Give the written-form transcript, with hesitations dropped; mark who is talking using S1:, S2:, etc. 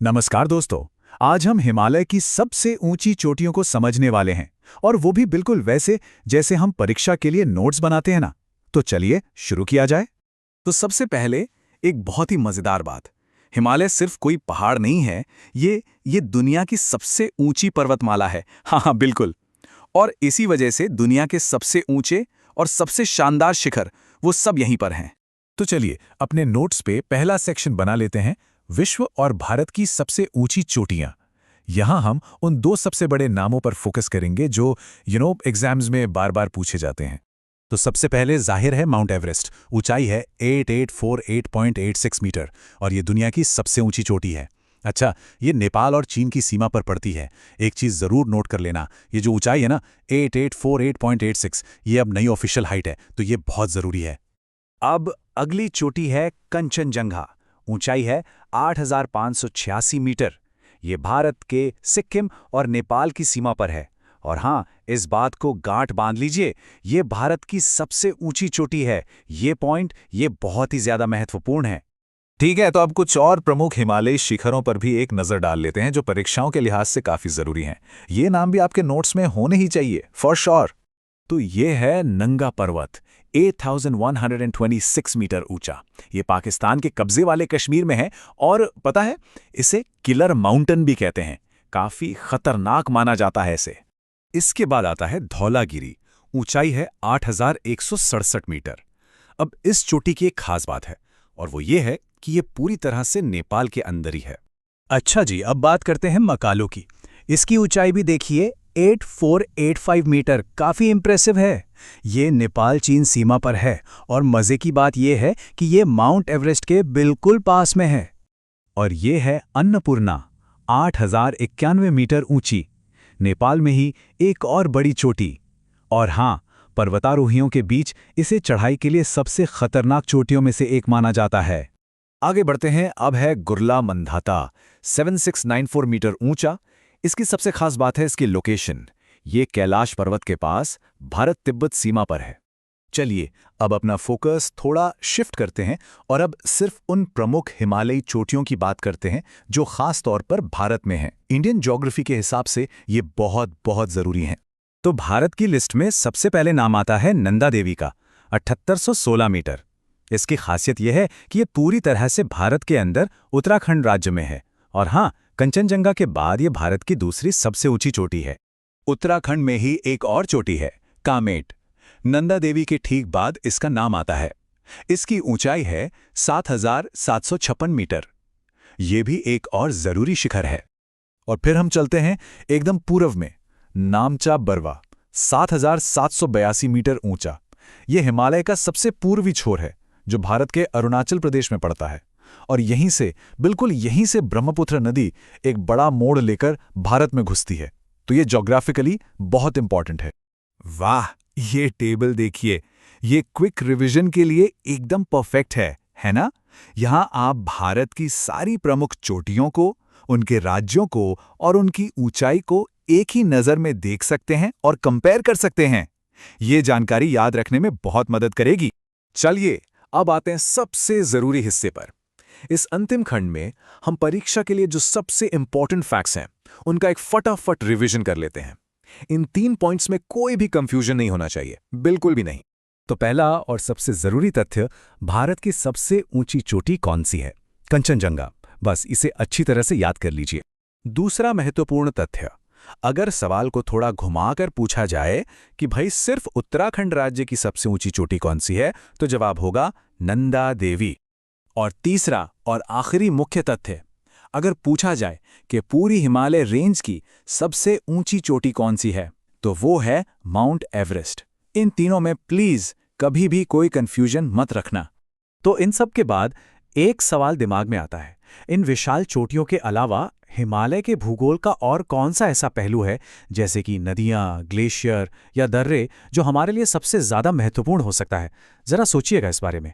S1: नमस्कार दोस्तों। आज हम हिमालय की सबसे ऊंची चोटियों को समझने वाले हैं, और वो भी बिल्कुल वैसे जैसे हम परीक्षा के लिए नोट्स बनाते हैं ना। तो चलिए शुरू किया जाए। तो सबसे पहले एक बहुत ही मजेदार बात। हिमालय सिर्फ कोई पहाड़ नहीं है, ये दुनिया की सबसे ऊंची पर्वतमाला है। हाँ हाँ बिल्कुल। और इसी वजह से दुनिया के सबसे ऊंचे और सबसे शानदार शिखर वो सब यहीं पर हैं। तो चलिए अपने नोट्स पे पहला सेक्शन बना लेते हैं, विश्व और भारत की सबसे ऊंची चोटियां। यहां हम उन दो सबसे बड़े नामों पर फोकस करेंगे जो एग्जाम्स में बार बार पूछे जाते हैं। तो सबसे पहले जाहिर है माउंट एवरेस्ट। ऊंचाई है 8848.86 मीटर और ये दुनिया की सबसे ऊंची चोटी है। अच्छा, ये नेपाल और चीन की सीमा पर पड़ती है। एक चीज़ ज़रूर नोट कर लेना, ये जो ऊंचाई है ना 8848.86, ये अब नई ऑफिशियल हाइट है, तो ये बहुत ज़रूरी है। अब अगली चोटी है कंचनजंगा। ऊंचाई है 8586 मीटर। ये भारत के सिक्किम और नेपाल की सीमा पर है। और हाँ, इस बात को गांठ बांध लीजिए, ये भारत की सबसे ऊंची चोटी है। ये बहुत ही ज्यादा महत्वपूर्ण है। ठीक है, तो अब कुछ और प्रमुख हिमालयी शिखरों पर भी एक नजर डाल लेते हैं जो परीक्षाओं के लिहाज से काफी जरूरी हैं। ये नाम भी आपके नोट्स में होने ही चाहिए फॉर श्योर। तो ये है नंगा पर्वत, 8126 मीटर ऊंचा। ये पाकिस्तान के कब्जे वाले कश्मीर में है और पता है, इसे किलर माउंटेन भी कहते हैं। काफी खतरनाक माना जाता है इसे। इसके बाद आता है धौलागिरी। ऊंचाई है 8167 मीटर। अब इस चोटी की एक खास बात है, और वो ये है कि ये पूरी तरह से नेपाल के अंदर ही है। अच्छा जी, अब बात करते हैं मकालो की। इसकी ऊंचाई भी देखिए 8485 मीटर, काफी इंप्रेसिव है। ये नेपाल चीन सीमा पर है, और मजे की बात यह है कि ये माउंट एवरेस्ट के बिल्कुल पास में है। और ये है अन्नपूर्णा, 8091 मीटर ऊंची। नेपाल में ही एक और बड़ी चोटी। और हाँ, पर्वतारोहियों के बीच इसे चढ़ाई के लिए सबसे खतरनाक चोटियों में से एक माना जाता है। आगे बढ़ते हैं, अब है गुरला मंधाता, 7694 मीटर ऊंचा। इसकी सबसे खास बात है इसकी लोकेशन। ये कैलाश पर्वत के पास भारत तिब्बत सीमा पर है। चलिए अब अपना फोकस थोड़ा शिफ्ट करते हैं और अब सिर्फ उन प्रमुख हिमालयी चोटियों की बात करते हैं जो खास तौर पर भारत में हैं। इंडियन ज्योग्राफी के हिसाब से ये बहुत बहुत जरूरी हैं। तो भारत की लिस्ट में सबसे पहले नाम आता है नंदा देवी का, 7816 मीटर। इसकी खासियत यह है कि ये पूरी तरह से भारत के अंदर उत्तराखंड राज्य में है। और हाँ, कंचनजंगा के बाद ये भारत की दूसरी सबसे ऊंची चोटी है। उत्तराखंड में ही एक और चोटी है, कामेट। नंदा देवी के ठीक बाद इसका नाम आता है। इसकी ऊंचाई है 7756 मीटर। ये भी एक और जरूरी शिखर है। और फिर हम चलते हैं एकदम पूर्व में, नामचा बरवा, 7782 मीटर ऊंचा। यह हिमालय का सबसे पूर्वी छोर है जो भारत के अरुणाचल प्रदेश में पड़ता है। और बिल्कुल यहीं से ब्रह्मपुत्र नदी एक बड़ा मोड़ लेकर भारत में घुसती है। तो ये ज्योग्राफिकली बहुत इंपॉर्टेंट है। वाह, ये टेबल देखिए, ये क्विक रिवीजन के लिए एकदम परफेक्ट है ना? यहां आप भारत की सारी प्रमुख चोटियों को, उनके राज्यों को और उनकी ऊंचाई को एक ही नजर में देख सकते हैं और कंपेयर कर सकते हैं। ये जानकारी याद रखने में बहुत मदद करेगी। चलिए अब आते हैं सबसे जरूरी हिस्से पर। इस अंतिम खंड में हम परीक्षा के लिए जो सबसे इंपॉर्टेंट फैक्ट्स हैं उनका एक फटाफट रिवीजन कर लेते हैं। इन 3 पॉइंट्स में कोई भी कंफ्यूजन नहीं होना चाहिए, बिल्कुल भी नहीं। तो पहला और सबसे जरूरी तथ्य, भारत की सबसे ऊंची चोटी कौन सी है? कंचनजंगा। बस इसे अच्छी तरह से याद कर लीजिए। दूसरा महत्वपूर्ण तथ्य, अगर सवाल को थोड़ा घुमाकर पूछा जाए कि भाई सिर्फ उत्तराखंड राज्य की सबसे ऊंची चोटी कौन सी है, तो जवाब होगा नंदा देवी। और तीसरा और आखिरी मुख्य तथ्य, अगर पूछा जाए कि पूरी हिमालय रेंज की सबसे ऊंची चोटी कौन सी है, तो वो है माउंट एवरेस्ट। इन तीनों में प्लीज कभी भी कोई कंफ्यूजन मत रखना। तो इन सब के बाद एक सवाल दिमाग में आता है, इन विशाल चोटियों के अलावा हिमालय के भूगोल का और कौन सा ऐसा पहलू है, जैसे कि नदियां, ग्लेशियर या दर्रे, जो हमारे लिए सबसे ज्यादा महत्वपूर्ण हो सकता है? जरा सोचिएगा इस बारे में।